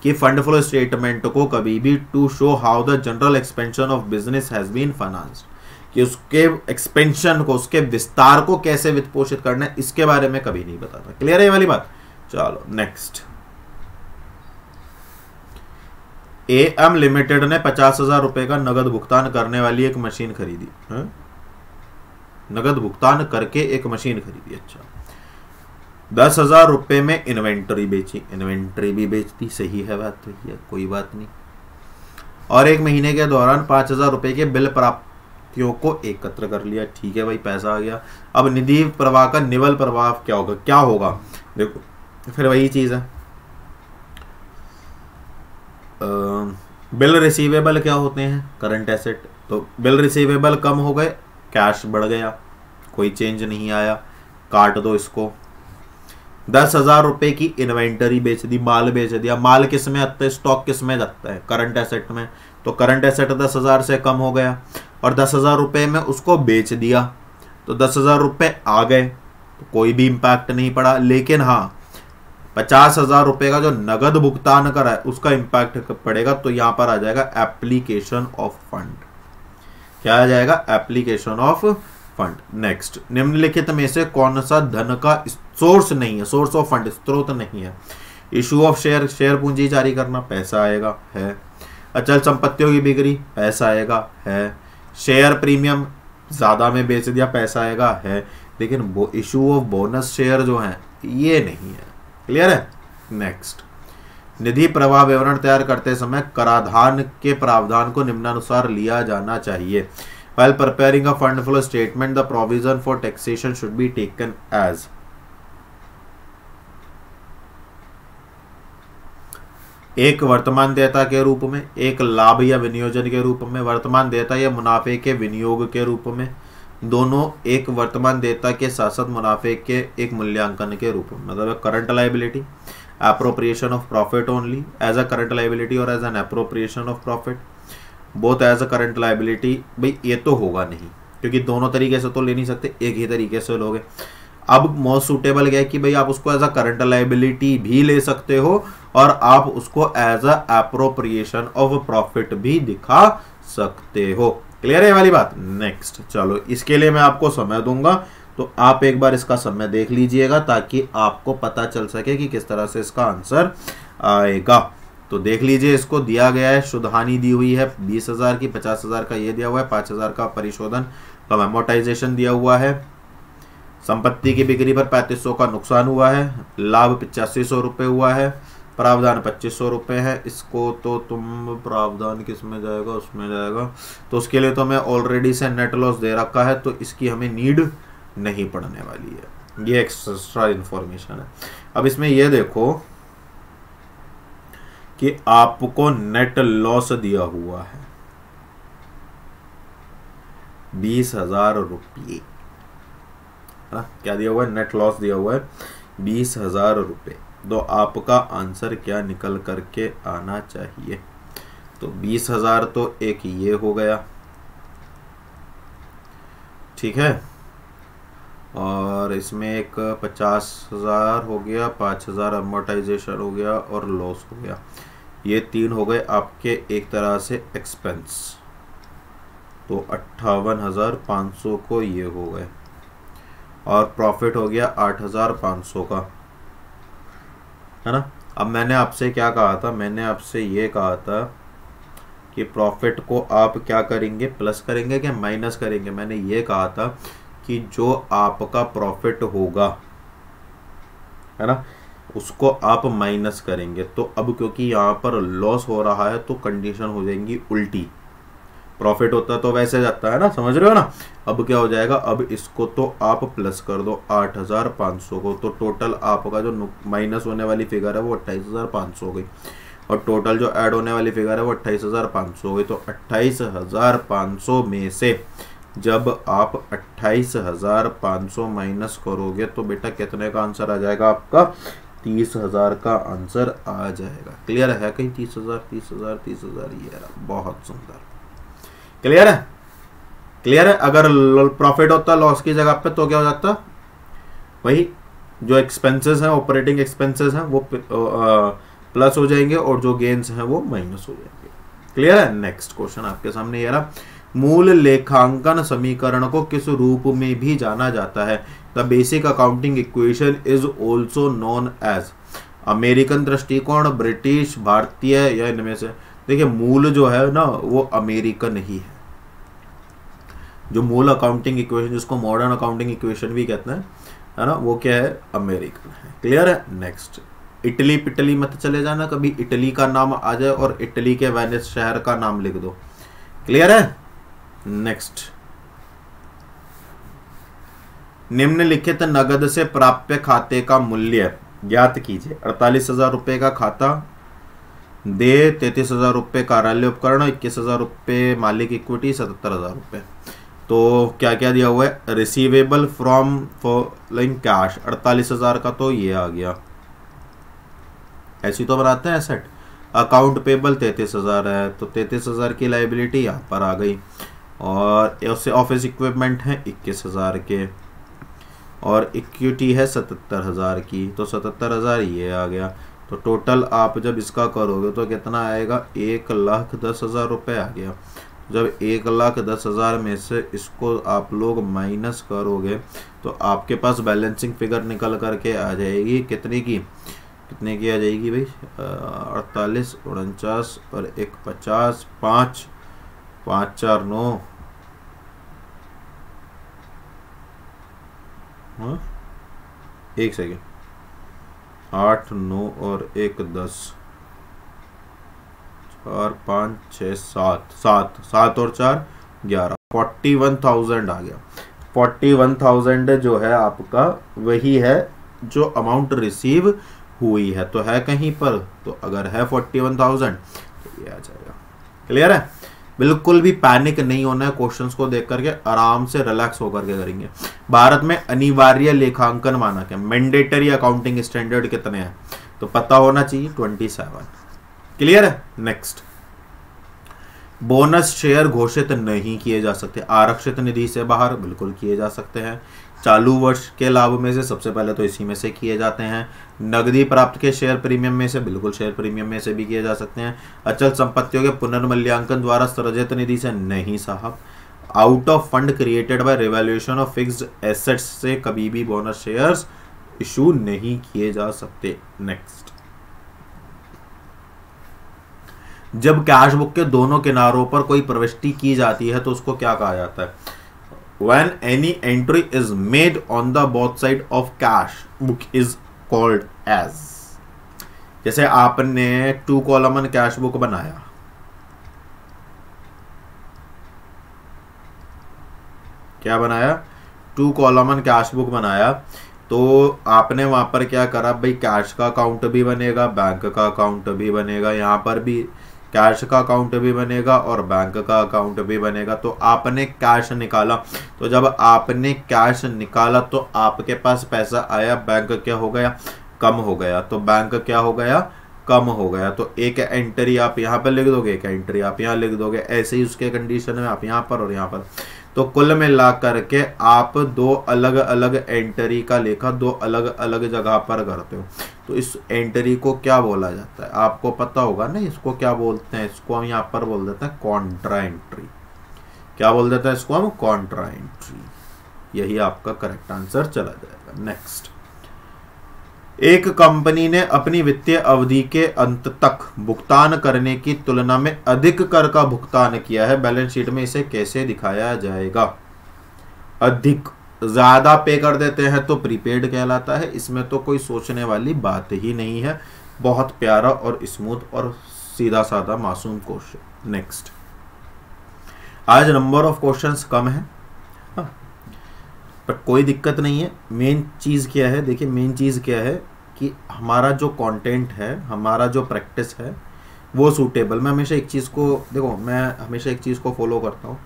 कि फंड फ्लो स्टेटमेंट को कभी भी to show how the general expansion of business has been financed, कि उसके एक्सपेंशन को, उसके विस्तार को कैसे वित्त पोषित करना है, इसके बारे में कभी नहीं बताता। क्लियर है ये वाली बात? चलो नेक्स्ट। AM लिमिटेड ने 50,000 रुपए का नगद भुगतान करने वाली एक मशीन खरीदी है? नगद भुगतान करके एक मशीन खरीदी। अच्छा, 10,000 रुपए में इन्वेंटरी बेची, इन्वेंटरी भी बेचती, सही है बात, तो है कोई बात नहीं। और एक महीने के दौरान 5,000 रुपए के बिल प्राप्तियों को एकत्र कर लिया। ठीक है भाई, पैसा आ गया। अब निधि प्रवाह का निवल प्रभाव क्या होगा, क्या होगा, देखो फिर वही चीज है। बिल रिसीवेबल क्या होते हैं, करंट एसेट। तो बिल रिसीवेबल कम हो गए, कैश बढ़ गया, कोई चेंज नहीं आया, काट दो इसको। 10,000 रुपए की इन्वेंटरी बेच दी, माल बेच दिया। माल किस में आता है, स्टॉक किस में जाता है, करंट एसेट में। तो करंट एसेट 10,000 से कम हो गया और 10,000 रुपए में उसको बेच दिया, तो 10,000 रुपए आ गए, तो कोई भी इंपैक्ट नहीं पड़ा। लेकिन हाँ, 50,000 रुपए का जो नगद भुगतान करा है उसका इंपैक्ट पड़ेगा, तो यहां पर आ जाएगा एप्लीकेशन ऑफ फंड। क्या आ जाएगा? Application of fund. नेक्स्ट, निम्नलिखित में से कौन सा धन का सोर्स नहीं है, सोर्स ऑफ फंड, स्रोत नहीं है? इशू ऑफ शेयर, शेयर पूंजी जारी करना, पैसा आएगा, है। अचल संपत्तियों की बिक्री, पैसा आएगा, है। शेयर प्रीमियम, ज्यादा में बेच दिया, पैसा आएगा, है। लेकिन वो इशू ऑफ बोनस शेयर जो है ये नहीं है। क्लियर है? नेक्स्ट, निधि प्रवाह विवरण तैयार करते समय कराधान के प्रावधान को निम्नानुसार लिया जाना चाहिए। While preparing a fund flow statement, the provision for taxation should be taken as एक वर्तमान देयता के रूप में, एक लाभ या विनियोजन के रूप में, वर्तमान देयता या मुनाफे के विनियोग के रूप में, दोनों एक वर्तमान देयता के साथ साथ मुनाफे के एक मूल्यांकन के रूप में। मतलब current liability, appropriation of profit only as a current liability or as an appropriation of profit, both as a current liability। भाई ये तो होगा नहीं, क्योंकि दोनों तरीके से तो ले नहीं सकते, एक ही तरीके से लोगे। अब मोस्ट सुटेबल क्या है कि भाई आप उसको एज अ करंट लाइबिलिटी भी ले सकते हो और आप उसको as a appropriation of profit भी दिखा सकते हो। क्लियर है वाली बात? नेक्स्ट, चलो इसके लिए मैं आपको समय दूंगा, तो आप एक बार इसका समय देख लीजिएगा ताकि आपको पता चल सके कि किस तरह से इसका आंसर आएगा। तो देख लीजिए, इसको दिया गया है, शुद्ध हानि दी हुई है 20,000 की, 50,000 का ये दिया हुआ है, 5,000 का परिशोधन कम एमोर्टाइजेशन दिया हुआ है, संपत्ति की बिक्री पर 3500 का नुकसान हुआ है, लाभ 8500 रुपये हुआ है, प्रावधान 2500 रुपये है। इसको तो तुम प्रावधान किस में जाएगा, उसमें जाएगा, तो उसके लिए तो मैं ऑलरेडी से नेट लॉस दे रखा है, तो इसकी हमें नीड नहीं पड़ने वाली है, ये एक्स्ट्रा इंफॉर्मेशन है। अब इसमें ये देखो कि आपको नेट लॉस दिया हुआ है 20,000 रुपये, क्या दिया हुआ है? नेट लॉस दिया हुआ है 20,000 रुपये। तो आपका आंसर क्या निकल करके आना चाहिए? तो 20,000 तो एक ये हो गया, ठीक है, और इसमें एक 50,000 हो गया, 5,000 अमोर्टाइजेशन हो गया और लॉस हो गया। ये 3 हो गए आपके एक तरह से एक्सपेंस, तो 58,500 को ये हो गए, और प्रॉफिट हो गया 8,500 का, है ना। अब मैंने आपसे क्या कहा था? मैंने आपसे ये कहा था कि प्रॉफिट को आप क्या करेंगे, प्लस करेंगे क्या माइनस करेंगे? मैंने ये कहा था कि जो आपका प्रॉफिट होगा, है ना, उसको आप माइनस करेंगे। तो अब क्योंकि यहाँ पर लॉस हो रहा है तो कंडीशन हो जाएंगी उल्टी, प्रॉफिट होता तो वैसे जाता है ना, समझ रहे हो ना। अब क्या हो जाएगा? अब इसको तो आप प्लस कर दो 8,500 को, तो टोटल आपका जो माइनस होने वाली फिगर है वो 28,500 हो गई, और टोटल जो ऐड होने वाली फिगर है वो 28,500 हो गई। तो 28,500 में से जब आप 28,500 माइनस करोगे तो बेटा कितने का आंसर आ जाएगा आपका? 30,000 का आंसर आ जाएगा। क्लियर है? कहीं 30,000 30,000 30,000, ये बहुत सुंदर। क्लियर है? क्लियर है? अगर प्रॉफिट होता लॉस की जगह पे तो क्या हो जाता? वही जो एक्सपेंसेस हैं, ऑपरेटिंग एक्सपेंसेस हैं, वो प्लस हो जाएंगे और जो गेन्स हैं वो माइनस हो जाएंगे। क्लियर है? नेक्स्ट क्वेश्चन आपके सामने ये रहा, मूल लेखांकन समीकरण को किस रूप में भी जाना जाता है? The basic accounting equation is also known as. American दृष्टिकोण, ब्रिटिश, भारतीय, या इनमें से देखिए मूल जो है ना वो अमेरिकन ही है। जो मूल अकाउंटिंग इक्वेशन, जिसको मॉडर्न अकाउंटिंग इक्वेशन भी कहते हैं, है ना, वो क्या है? अमेरिकन है। क्लियर है? नेक्स्ट, इटली पिटली मत चले जाना, कभी इटली का नाम आ जाए और इटली के वेनिस शहर का नाम लिख दो। क्लियर है? नेक्स्ट, निम्नलिखित नगद से प्राप्य खाते का मूल्य ज्ञात कीजिए। 48,000 रुपए का खाता, दे 33,000 रुपये कार्यालय उपकरण, 21,000 रुपये मालिक इक्विटी, 77,000 रुपये। तो क्या क्या दिया हुआ है? रिसीवेबल फ्रॉम फॉलोइंग कैश 48,000 का तो ये आ गया, ऐसी तो बनाते हैं एसेट। अकाउंट पेबल 33,000 है, तो 33,000 की लाइबिलिटी यहाँ पर आ गई, और उससे ऑफिस इक्विपमेंट है 21,000 के, और इक्विटी है 77,000 की, तो 77,000 ये आ गया। तो टोटल आप जब इसका करोगे तो कितना आएगा, 1,10,000 रुपये आ गया। जब 1,10,000 में से इसको आप लोग माइनस करोगे तो आपके पास बैलेंसिंग फिगर निकल करके आ जाएगी कितने की आ जाएगी भाई, 48, 49 और 1 50, 5 5 4 9, हाँ 1 सेकेंड, 8 9 और 1 10, 4 5 6 7 7 7 और 4 11, 41,000 आ गया। 41,000 जो है आपका वही है जो अमाउंट रिसीव हुई है। तो है कहीं पर, तो अगर है 41,000 तो ये आ जाएगा। क्लियर है? बिल्कुल भी पैनिक नहीं होना है, क्वेश्चंस को देख करके आराम से रिलैक्स होकर के करेंगे। भारत में अनिवार्य लेखांकन मानक है, मैंडेटरी अकाउंटिंग स्टैंडर्ड कितने हैं तो पता होना चाहिए, 27। क्लियर है? नेक्स्ट, बोनस शेयर घोषित नहीं किए जा सकते, आरक्षित निधि से बाहर बिल्कुल किए जा सकते हैं। चालू वर्ष के लाभ में से सबसे पहले तो इसी में से किए जाते हैं। नगदी प्राप्त के शेयर प्रीमियम में से बिल्कुल शेयर प्रीमियम में से भी किए जा सकते हैं। अचल संपत्तियों के पुनर्मूल्यांकन द्वारा सृजित निधि से नहीं साहब। Out of fund created by revaluation of fixed assets से कभी भी बोनस शेयर्स इशू नहीं किए जा सकते। नेक्स्ट, जब कैश बुक के दोनों किनारों पर कोई प्रविष्टि की जाती है तो उसको क्या कहा जाता है? When any entry is made on the both side of cash book is called as, जैसे आपने 2 कॉलमन कैश बुक बनाया, क्या बनाया? 2 कॉलमन कैश बुक बनाया, तो आपने वहां पर क्या करा भाई, कैश का अकाउंट भी बनेगा, बैंक का अकाउंट भी बनेगा, यहाँ पर भी कैश का अकाउंट भी बनेगा और बैंक का अकाउंट भी बनेगा। तो आपने कैश निकाला, तो जब आपने कैश निकाला तो आपके पास पैसा आया, बैंक क्या हो गया? कम हो गया। तो बैंक क्या हो गया? कम हो गया। तो एक एंट्री आप यहाँ पर लिख दोगे, एक एंट्री आप यहाँ लिख दोगे, ऐसे ही उसके कंडीशन में आप यहाँ पर और यहाँ पर। तो कुल मिला करके आप 2 अलग अलग एंट्री का लेखा 2 अलग अलग जगह पर करते हो। तो इस एंट्री को क्या बोला जाता है? आपको पता होगा ना, इसको क्या बोलते हैं? इसको हम यहाँ पर बोल देते हैं कॉन्ट्रा एंट्री। क्या बोल देते हैं इसको हम? Contra entry. यही आपका करेक्ट आंसर चला जाएगा। नेक्स्ट, एक कंपनी ने अपनी वित्तीय अवधि के अंत तक भुगतान करने की तुलना में अधिक कर का भुगतान किया है, बैलेंस शीट में इसे कैसे दिखाया जाएगा? अधिक, ज्यादा पे कर देते हैं तो प्रीपेड कहलाता है। इसमें तो कोई सोचने वाली बात ही नहीं है, बहुत प्यारा और स्मूथ और सीधा साधा मासूम क्वेश्चन। नेक्स्ट, आज नंबर ऑफ क्वेश्चंस कम है, पर कोई दिक्कत नहीं है। मेन चीज़ क्या है? देखिए, मेन चीज़ क्या है कि हमारा जो कंटेंट है, हमारा जो प्रैक्टिस है वो सूटेबल। मैं हमेशा एक चीज़ को, देखो मैं हमेशा एक चीज़ को फॉलो करता हूँ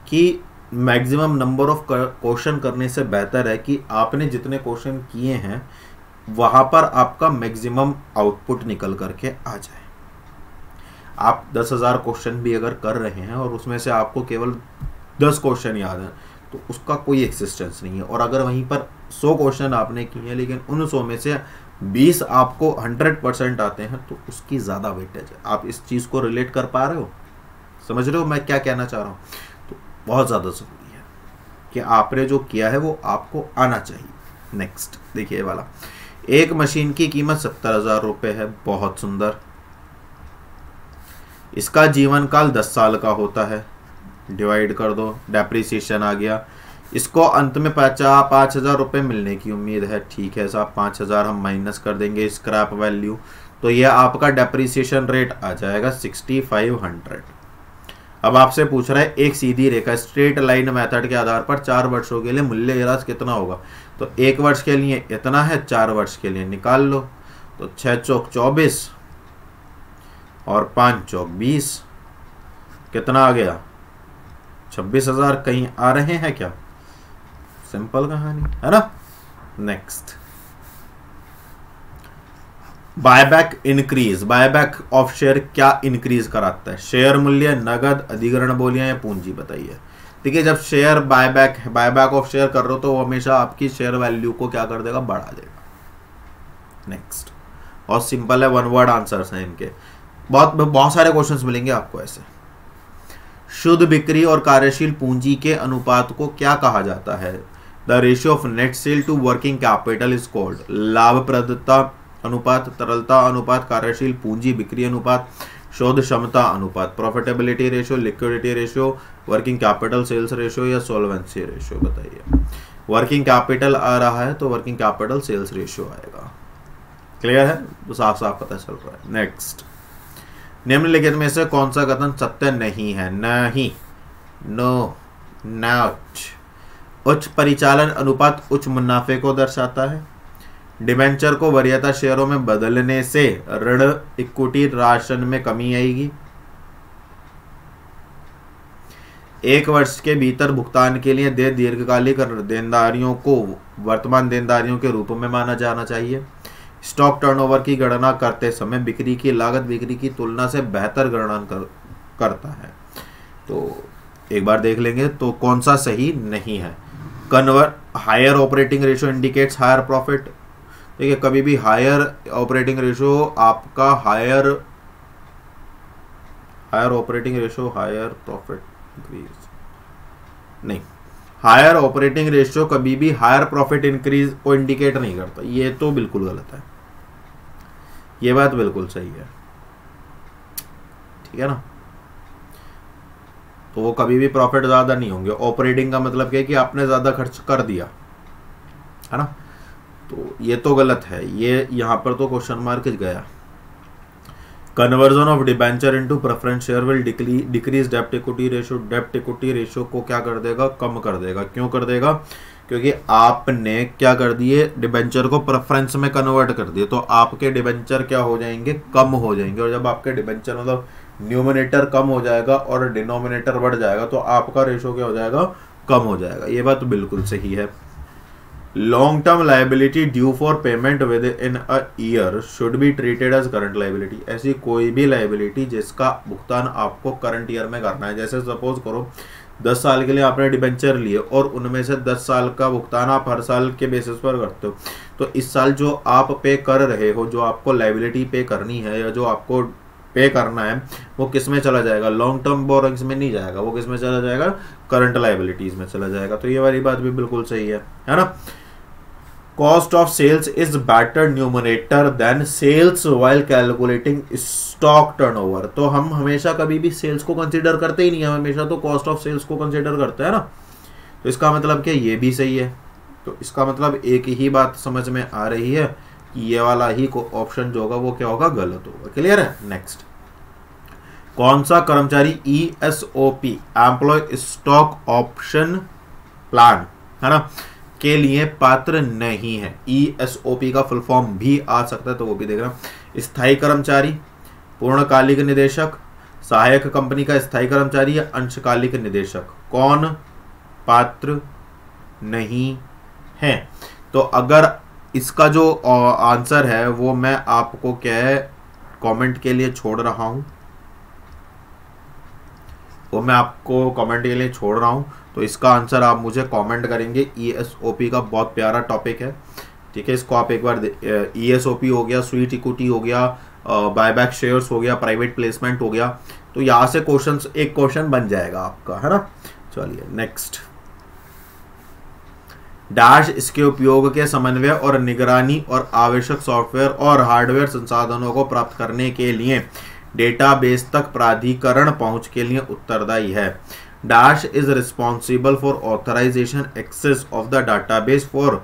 कि मैक्सिमम नंबर ऑफ क्वेश्चन करने से बेहतर है कि आपने जितने क्वेश्चन किए हैं वहाँ पर आपका मैक्सिमम आउटपुट निकल करके आ जाए। आप 10,000 क्वेश्चन भी अगर कर रहे हैं और उसमें से आपको केवल 10 क्वेश्चन याद हैं तो उसका कोई एक्सिस्टेंस नहीं है। और अगर वहीं पर 100 क्वेश्चन आपने किए हैं लेकिन उन 100 में से 20 आपको 100% आते हैं तो उसकी ज़्यादा वेटेज है। आप इस चीज़ को रिलेट कर पा रहे हो? समझ रहे हो मैं क्या कहना चाह रहा हूँ? तो बहुत ज़्यादा ज़रूरी है कि आपने जो किया है वो आपको आना चाहिए। नेक्स्ट देखिए वाला, एक मशीन की कीमत 70,000 रुपये है, बहुत सुंदर। इसका जीवन काल 10 साल का होता है, डिवाइड कर दो, डेप्रिसिएशन आ गया। इसको अंत में 5,000 रुपये मिलने की उम्मीद है। ठीक है साहब, 5,000 हम माइनस कर देंगे स्क्रैप वैल्यू, तो ये आपका डेप्रिसिएशन रेट आ जाएगा 6,500। अब आपसे पूछ रहा है एक सीधी रेखा स्ट्रेट लाइन मेथड के आधार पर 4 वर्षों के लिए मूल्यह्रास कितना होगा? तो 1 वर्ष के लिए इतना है, 4 वर्ष के लिए निकाल लो। तो 6 चौक 24 और 5 चौक 20, कितना आ गया? 26,000। कहीं आ रहे हैं क्या? सिंपल कहानी है ना। Next, buyback increase, buyback of share क्या इंक्रीज कराता है? शेयर मूल्य, नगद, अधिग्रहण बोलियां या पूंजी? बताइए। ठीक है। जब शेयर बायबैक ऑफ शेयर कर रहे हो तो वो हमेशा आपकी शेयर वैल्यू को क्या कर देगा, बढ़ा देगा। नेक्स्ट, और सिंपल है, 1 वर्ड आंसर्स हैं इनके। बहुत सारे क्वेश्चंस मिलेंगे आपको ऐसे। शुद्ध बिक्री और कार्यशील पूंजी के अनुपात को क्या कहा जाता है? The ratio of net sale to working capital is called. लाभप्रदता अनुपात, तरलता अनुपात, कार्यशील पूंजी बिक्री अनुपात, शोध क्षमता अनुपात, profitability ratio, liquidity ratio, working capital sales ratio या सोल्वेंसी रेशियो। बताइए। वर्किंग कैपिटल आ रहा है तो वर्किंग कैपिटल सेल्स रेशियो आएगा। क्लियर है? तो साफ साफ पता चल रहा है। नेक्स्ट, निम्नलिखित में से कौन सा कथन सत्य नहीं है? नहीं, नो, नॉट। उच्च परिचालन अनुपात उच्च मुनाफे को दर्शाता है। डिबेंचर को वरीयता शेयरों में बदलने से ऋण इक्विटी राशन में कमी आएगी। 1 वर्ष के भीतर भुगतान के लिए दीर्घकालिक देनदारियों को वर्तमान देनदारियों के रूप में माना जाना चाहिए। स्टॉक टर्नओवर की गणना करते समय बिक्री की लागत बिक्री की तुलना से बेहतर गणना करता है। तो एक बार देख लेंगे तो कौन सा सही नहीं है। Higher operating ratio indicates higher profit. देखिए, कभी भी हायर ऑपरेटिंग रेशियो आपका higher operating ratio higher profit increase नहीं, हायर ऑपरेटिंग रेशियो कभी भी हायर प्रॉफिट इंक्रीज को इंडिकेट नहीं करता। ये तो बिल्कुल गलत है, ये बात बिल्कुल सही है, ठीक है ना। तो वो कभी भी प्रॉफिट ज्यादा नहीं होंगे। ऑपरेटिंग का मतलब क्या है कि आपने ज्यादा खर्च कर दिया, है ना। तो ये तो गलत है, ये यहां पर तो क्वेश्चन मार्क गया। Conversion of debenture into preference share will decrease डेब्ट इक्विटी रेशियो। डेब्ट इक्विटी रेशियो को क्या कर देगा, कम कर देगा। क्यों कर देगा? क्योंकि आपने क्या कर दिए, डिबेंचर को प्रेफरेंस में कन्वर्ट कर दिए, तो आपके डिबेंचर क्या हो जाएंगे, कम हो जाएंगे। और जब आपके डिबेंचर मतलब न्यूमिनेटर कम हो जाएगा और डिनोमिनेटर बढ़ जाएगा तो आपका रेशियो क्या हो जाएगा, कम हो जाएगा। ये बात बिल्कुल सही है। Long term liability due for payment within a year should be treated as current liability. ऐसी कोई भी लायबिलिटी जिसका भुगतान आपको करंट ईयर में करना है, जैसे सपोज करो 10 साल के लिए आपने डिबेंचर लिए और उनमें से 10 साल का भुगतान आप हर साल के बेसिस पर करते हो, तो इस साल जो आप पे कर रहे हो, जो आपको लायबिलिटी पे करनी है या जो आपको पे करना है, वो किस में चला जाएगा, लॉन्ग टर्म बोरोइंग्स में नहीं जाएगा, वो किस में चला जाएगा, करंट लायबिलिटीज में चला जाएगा। तो ये वाली बात भी बिल्कुल सही है ना। Cost of sales is better numerator than sales while calculating stock turnover. तो हम हमेशा कभी भी सेल्स को कंसीडर करते ही नहीं है, हमेशा तो कॉस्ट ऑफ सेल्स को कंसीडर करते हैं ना। तो इसका मतलब क्या, ये भी सही है। तो इसका मतलब एक ही बात समझ में आ रही है कि ये वाला ही ऑप्शन जो होगा वो क्या होगा, गलत होगा। क्लियर है। नेक्स्ट, कौन सा कर्मचारी ESOP employ stock option plan, है ना, के लिए पात्र नहीं है? ESOP का फुल फॉर्म भी आ सकता है, तो वो भी देख रहा हूं। स्थायी कर्मचारी, पूर्णकालिक निदेशक, सहायक कंपनी का स्थायी कर्मचारी या अंशकालिक निदेशक, कौन पात्र नहीं है? तो अगर इसका जो आंसर है वो मैं आपको क्या है कमेंट के लिए छोड़ रहा हूं, वो मैं आपको कमेंट के लिए छोड़ रहा हूं। तो इसका आंसर आप मुझे कमेंट करेंगे। ESOP का बहुत प्यारा टॉपिक है, ठीक है। इसको आप एक बार ESOP हो गया, स्वीट इक्विटी हो गया, बायबैक शेयर्स हो गया, प्राइवेट प्लेसमेंट हो गया, तो यहां से एक क्वेश्चन बन जाएगा आपका, है ना। चलिए नेक्स्ट, डैश इसके उपयोग के समन्वय और निगरानी और आवश्यक सॉफ्टवेयर और हार्डवेयर संसाधनों को प्राप्त करने के लिए डेटाबेस तक प्राधिकरण पहुंच के लिए उत्तरदायी है। Dash is responsible for authorisation access of the database for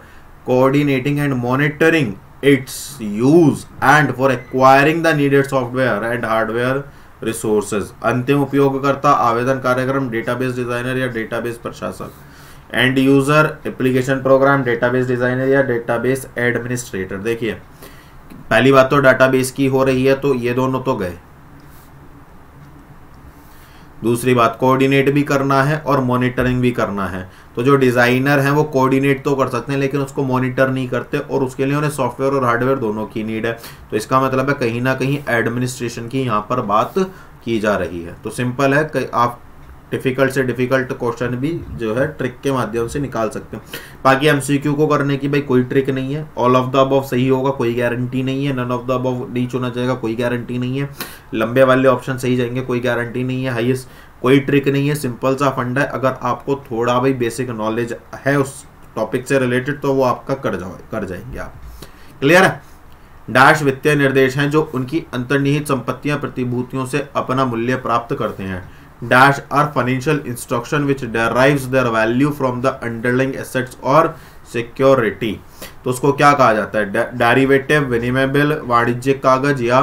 coordinating and monitoring its use and for acquiring the needed software and hardware resources. अंतिम उपयोगकर्ता, आवेदन कार्यक्रम, डेटाबेस डिजाइनर या डेटाबेस प्रशासक। End user, application program, database designer या database administrator. देखिए, पहली बात तो डाटाबेस की हो रही है, तो ये दोनों तो गए। दूसरी बात, कोऑर्डिनेट भी करना है और मॉनिटरिंग भी करना है। तो जो डिजाइनर हैं वो कोऑर्डिनेट तो कर सकते हैं लेकिन उसको मॉनिटर नहीं करते, और उसके लिए उन्हें सॉफ्टवेयर और हार्डवेयर दोनों की नीड है। तो इसका मतलब है कहीं ना कहीं एडमिनिस्ट्रेशन की यहाँ पर बात की जा रही है। तो सिंपल है, आप डिफिकल्ट से डिफिकल्ट क्वेश्चन भी जो है ट्रिक के माध्यम से निकाल सकते हैं। बाकी एमसीक्यू को करने की भाई कोई ट्रिक नहीं है, ऑल ऑफ द अबव सही होगा कोई गारंटी नहीं है, नन ऑफ द अबव नहीं चुना जाएगा कोई गारंटी नहीं है, लंबे वाले ऑप्शन सही जाएंगे कोई गारंटी नहीं है, हाईएस्ट कोई ट्रिक नहीं है, सिंपल सा फंडा है। अगर आपको थोड़ा भाई बेसिक नॉलेज है उस टॉपिक से रिलेटेड तो वो आपका कर जाएंगे आप। क्लियर है। डैश वित्तीय निर्देश हैं जो उनकी अंतर्निहित संपत्तियां प्रतिभूतियों से अपना मूल्य प्राप्त करते हैं। Dash are financial instruction which derives their value from the underlying assets और सिक्योरिटी। तो उसको क्या कहा जाता है? डेरिवेटिव, विनिमय बिल, वाणिज्यिक कागज या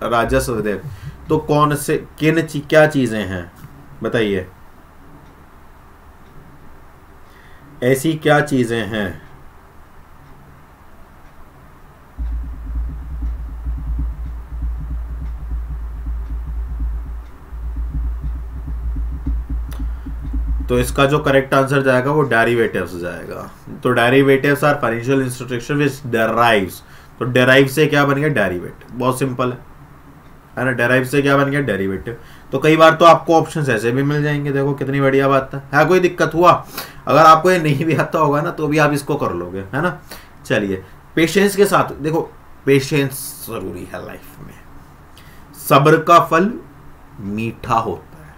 राजस्व देय। तो कौन से क्या चीजें हैं बताइए, ऐसी क्या चीजें हैं? तो इसका जो करेक्ट आंसर जाएगा वो डेरिवेटिव्स जाएगा। तो derivatives are financial instruction which derives. तो डेराइव से क्या बन गया? डेरिवेटिव। बहुत सिंपल है ना। डेराइव से क्या बन गया? डेरिवेटिव। तो कई बार तो आपको ऑप्शंस ऐसे भी मिल जाएंगे, देखो कितनी बढ़िया बात है। कोई दिक्कत हुआ? अगर आपको ये नहीं भी आता होगा ना तो भी आप इसको कर लोगे, है ना। चलिए, पेशेंस के साथ देखो, पेशेंस जरूरी है लाइफ में। सब्र का फल मीठा होता है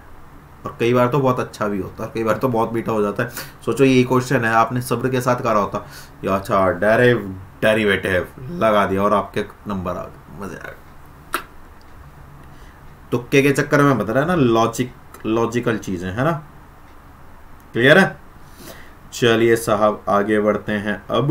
और कई बार तो बहुत अच्छा भी होता है, कई बार तो बहुत मीठा हो जाता है। सोचो ये क्वेश्चन है, आपने सब्र के साथ करा होता या अच्छा डेरिवेटिव लगा दिया और आपके नंबर आ गए, मजे आ गए। तुक्के के चक्कर में बता रहा है ना, लॉजिकल चीजें, है ना। क्लियर है। चलिए साहब आगे बढ़ते हैं। अब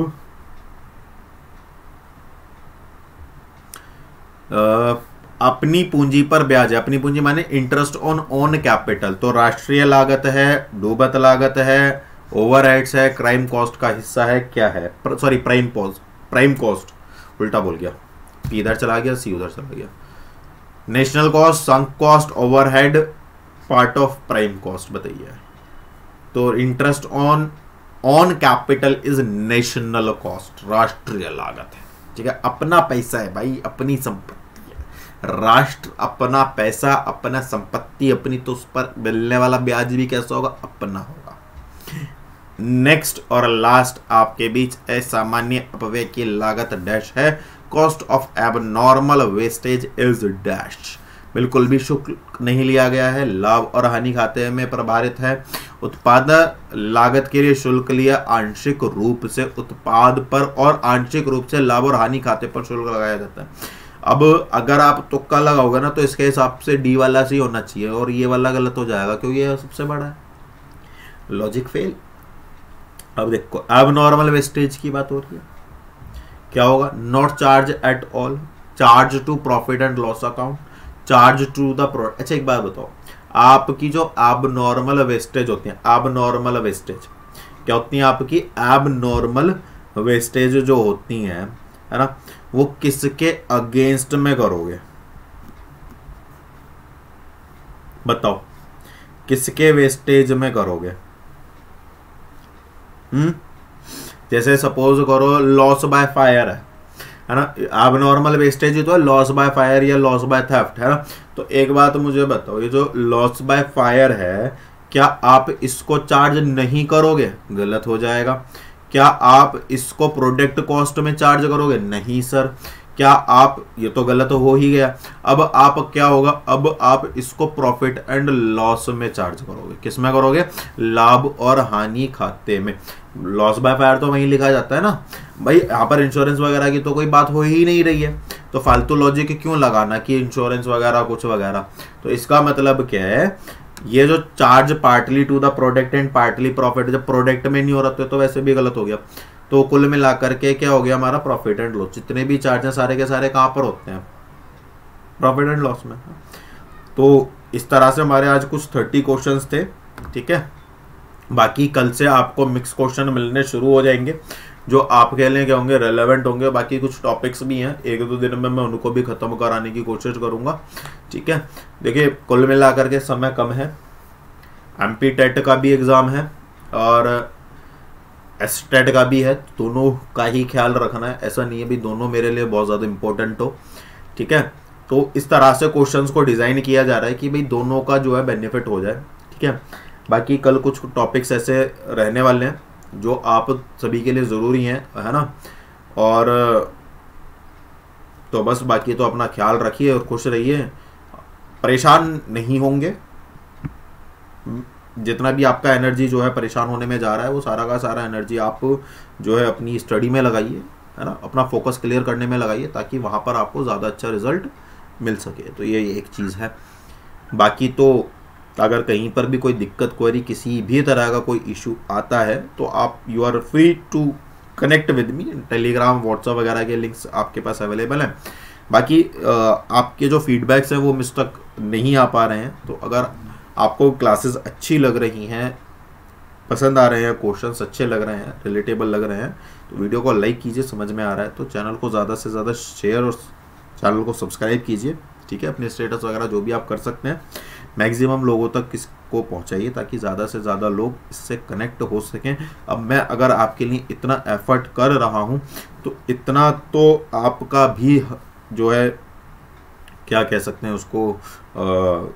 अपनी पूंजी पर ब्याज है। अपनी पूंजी माने इंटरेस्ट ऑन ओन कैपिटल। तो राष्ट्रीय लागत है, डूबत लागत है, ओवरहेड्स है, क्राइम कॉस्ट का हिस्सा है, क्या है? सॉरी, प्राइम कॉस्ट, उल्टा बोल गया, पी इधर चला गया, सी उधर चला गया। National cost, sunk cost, overhead, part of prime cost बताइए। तो interest on capital is national cost, राष्ट्रीय लागत है। ठीक है, अपना पैसा है भाई, अपनी संपत्ति है। राष्ट्र अपना पैसा, अपना संपत्ति अपनी, तो उस पर मिलने वाला ब्याज भी कैसा होगा? अपना होगा। नेक्स्ट और लास्ट आपके बीच असामान्य अपव्यय की लागत डैश है। Cost of abnormal wastage is dash. बिल्कुल भी शुल्क नहीं लिया गया है, लाभ और हानि खाते में प्रभावित है। उत्पादन लागत के लिए शुल्क लिया आंशिक रूप से उत्पाद पर और आंशिक रूप से लाभ और हानि खाते पर शुल्क लगाया जाता है। अब अगर आप तुक्का लगाओगे ना तो इसके हिसाब से डी वाला सी होना चाहिए और ये वाला गलत हो जाएगा क्योंकि ये सबसे बड़ा है। Logic fail. अब देखो, एबनॉर्मल वेस्टेज की बात हो रही है, क्या होगा? Not charge at all, charge to profit and loss account, charge to the product. अच्छा एक बात बताओ, आपकी जो एबनॉर्मल वेस्टेज होती है, एबनॉर्मल वेस्टेज क्या होती है? आपकी एबनॉर्मल वेस्टेज जो होती है, है ना, वो किसके अगेंस्ट में करोगे? बताओ, किसके वेस्टेज में करोगे? जैसे सपोज करो लॉस बाय फायर है ना, एबनॉर्मल वेस्टेज तो है लॉस बाय फायर या लॉस बाय थेफ्ट, है ना। तो एक बात मुझे बताओ, ये जो लॉस बाय फायर है, क्या आप इसको चार्ज नहीं करोगे? गलत हो जाएगा। क्या आप इसको प्रोडक्ट कॉस्ट में चार्ज करोगे? नहीं सर। क्या आप, ये तो गलत हो ही गया। अब आप क्या होगा? अब आप इसको प्रॉफिट एंड लॉस में चार्ज करोगे। किस में करोगे? लाभ और हानि खाते में। लॉस बाय फायर तो वहीं लिखा जाता है ना भाई, यहाँ पर इंश्योरेंस वगैरह की तो कोई बात हो ही नहीं रही है, तो फालतू लॉजिक क्यों लगाना कि इंश्योरेंस वगैरह कुछ वगैरह। तो इसका मतलब क्या है, ये जो charge partly to the product and partly profit, जब प्रोडक्ट में नहीं हो रहा तो वैसे भी गलत हो गया। तो कुल मिलाकर के क्या हो गया हमारा? Profit and loss. जितने भी चार्ज हैं सारे के सारे कहाँ पर होते हैं? प्रॉफिट एंड लॉस में। तो इस तरह से हमारे आज कुछ 30 क्वेश्चंस थे। ठीक है, बाकी कल से आपको मिक्स क्वेश्चन मिलने शुरू हो जाएंगे जो आपके लिए क्या होंगे? रेलेवेंट होंगे। बाकी कुछ टॉपिक्स भी हैं, 1-2 दिन में मैं उनको भी खत्म कराने की कोशिश करूंगा। ठीक है, देखिए कुल मिलाकर के समय कम है, एमपी टेट का भी एग्जाम है और एसटेट का भी है, दोनों का ही ख्याल रखना है। ऐसा नहीं है भी दोनों मेरे लिए बहुत ज़्यादा इंपॉर्टेंट हो। ठीक है, तो इस तरह से क्वेश्चंस को डिज़ाइन किया जा रहा है कि भाई दोनों का जो है बेनिफिट हो जाए। ठीक है। बाकी कल कुछ टॉपिक्स ऐसे रहने वाले हैं जो आप सभी के लिए ज़रूरी हैं, है ना। और तो बस बाकी तो अपना ख्याल रखिए और खुश रहिए, परेशान नहीं होंगे। जितना भी आपका एनर्जी जो है परेशान होने में जा रहा है, वो सारा का सारा एनर्जी आप जो है अपनी स्टडी में लगाइए, है ना, अपना फोकस क्लियर करने में लगाइए, ताकि वहाँ पर आपको ज़्यादा अच्छा रिजल्ट मिल सके। तो ये एक चीज़ है। बाकी तो अगर कहीं पर भी कोई दिक्कत, क्वेरी, किसी भी तरह का कोई इशू आता है, तो आप you are free to connect with me. Telegram, WhatsApp वगैरह के लिंक्स आपके पास अवेलेबल हैं। बाकी आपके जो फीडबैक्स हैं वो मुझ तक नहीं आ पा रहे हैं, तो अगर आपको क्लासेस अच्छी लग रही हैं, पसंद आ रहे हैं, क्वेश्चंस अच्छे लग रहे हैं, रिलेटेबल लग रहे हैं, तो वीडियो को लाइक कीजिए, समझ में आ रहा है तो चैनल को ज़्यादा से ज़्यादा शेयर और चैनल को सब्सक्राइब कीजिए, ठीक है। अपने स्टेटस वगैरह जो भी आप कर सकते हैं मैक्सिमम लोगों तक इसको पहुंचाइए, ताकि ज़्यादा से ज़्यादा लोग इससे कनेक्ट हो सकें। अब मैं अगर आपके लिए इतना एफर्ट कर रहा हूं, तो इतना तो आपका भी जो है, क्या कह सकते हैं उसको,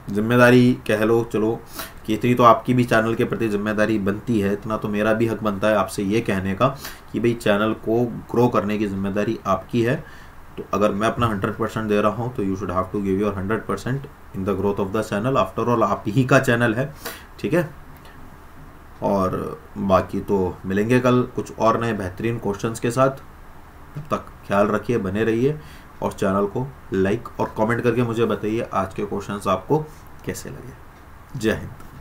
जिम्मेदारी कह लो, चलो, कि इतनी तो आपकी भी चैनल के प्रति जिम्मेदारी बनती है, इतना तो मेरा भी हक बनता है आपसे ये कहने का कि भाई चैनल को ग्रो करने की जिम्मेदारी आपकी है। तो अगर मैं अपना 100% दे रहा हूँ, तो you should have to give your 100% in the growth of the channel. After all आप ही का चैनल है, ठीक है। और बाकी तो मिलेंगे कल कुछ और नए बेहतरीन क्वेश्चंस के साथ। तब तक ख्याल रखिए, बने रहिए और चैनल को लाइक और कमेंट करके मुझे बताइए आज के क्वेश्चंस आपको कैसे लगे। जय हिंद।